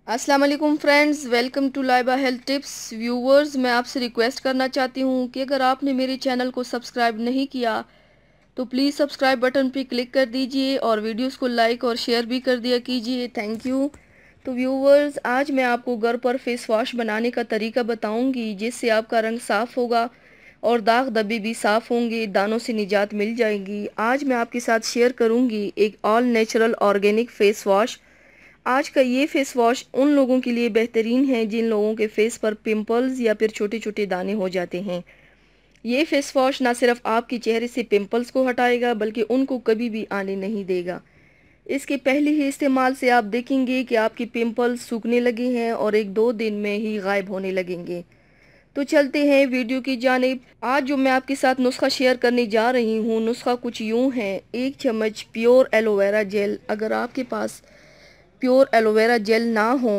अस्सलाम वालेकुम friends, welcome to Laiba health tips. Viewers, मैं आपसे रिक्वेस्ट करना चाहती हूँ कि अगर आपने मेरे चैनल को सब्सक्राइब नहीं किया तो प्लीज़ सब्सक्राइब बटन पे क्लिक कर दीजिए और वीडियोस को लाइक और शेयर भी कर दिया कीजिए। Thank you. तो व्यूवर्स, आज मैं आपको घर पर फेस वॉश बनाने का तरीका बताऊंगी जिससे आपका रंग साफ़ होगा और दाग धब्बे भी साफ़ होंगे, दानों से निजात मिल जाएगी। आज मैं आपके साथ शेयर करूंगी एक all natural organic face wash. आज का ये फेस वॉश उन लोगों के लिए बेहतरीन है जिन लोगों के फेस पर पिंपल्स या फिर छोटे छोटे दाने हो जाते हैं। ये फेस वॉश ना सिर्फ आपके चेहरे से पिंपल्स को हटाएगा बल्कि उनको कभी भी आने नहीं देगा। इसके पहले ही इस्तेमाल से आप देखेंगे कि आपके पिंपल्स सूखने लगे हैं और 1-2 दिन में ही गायब होने लगेंगे। तो चलते हैं वीडियो की जानिब। आज जो मैं आपके साथ नुस्खा शेयर करने जा रही हूँ, नुस्खा कुछ यूँ है। 1 चम्मच प्योर एलोवेरा जेल। अगर आपके पास प्योर एलोवेरा जेल ना हो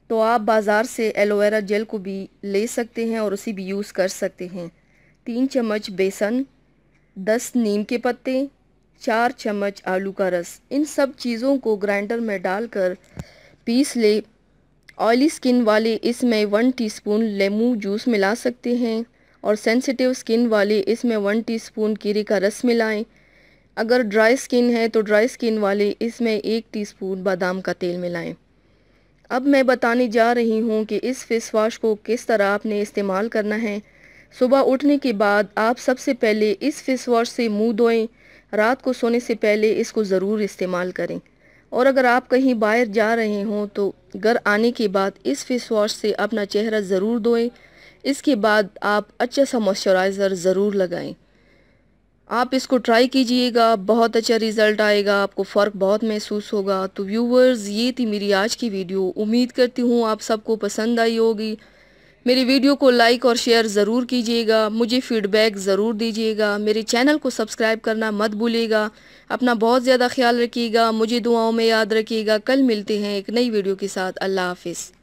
तो आप बाज़ार से एलोवेरा जेल को भी ले सकते हैं और उसे भी यूज़ कर सकते हैं। 3 चम्मच बेसन, 10 नीम के पत्ते, 4 चम्मच आलू का रस। इन सब चीज़ों को ग्राइंडर में डालकर पीस ले। ऑयली स्किन वाले इसमें 1 टीस्पून लेमू जूस मिला सकते हैं और सेंसिटिव स्किन वाले इसमें 1 टीस्पून कीरे का रस मिलाएं। अगर ड्राई स्किन है तो ड्राई स्किन वाले इसमें 1 टीस्पून बादाम का तेल मिलाएं। अब मैं बताने जा रही हूँ कि इस फेस वॉश को किस तरह आपने इस्तेमाल करना है। सुबह उठने के बाद आप सबसे पहले इस फेस वॉश से मुंह धोएं। रात को सोने से पहले इसको ज़रूर इस्तेमाल करें। और अगर आप कहीं बाहर जा रहे हों तो घर आने के बाद इस फेस वॉश से अपना चेहरा ज़रूर धोएं। इसके बाद आप अच्छा सा मॉइस्चराइज़र ज़रूर लगाएं। आप इसको ट्राई कीजिएगा, बहुत अच्छा रिज़ल्ट आएगा, आपको फ़र्क बहुत महसूस होगा। तो व्यूवर्स, ये थी मेरी आज की वीडियो। उम्मीद करती हूँ आप सबको पसंद आई होगी। मेरी वीडियो को लाइक और शेयर ज़रूर कीजिएगा, मुझे फ़ीडबैक ज़रूर दीजिएगा। मेरे चैनल को सब्सक्राइब करना मत भूलिएगा। अपना बहुत ज़्यादा ख्याल रखिएगा, मुझे दुआओं में याद रखिएगा। कल मिलते हैं एक नई वीडियो के साथ। अल्लाह हाफिज़।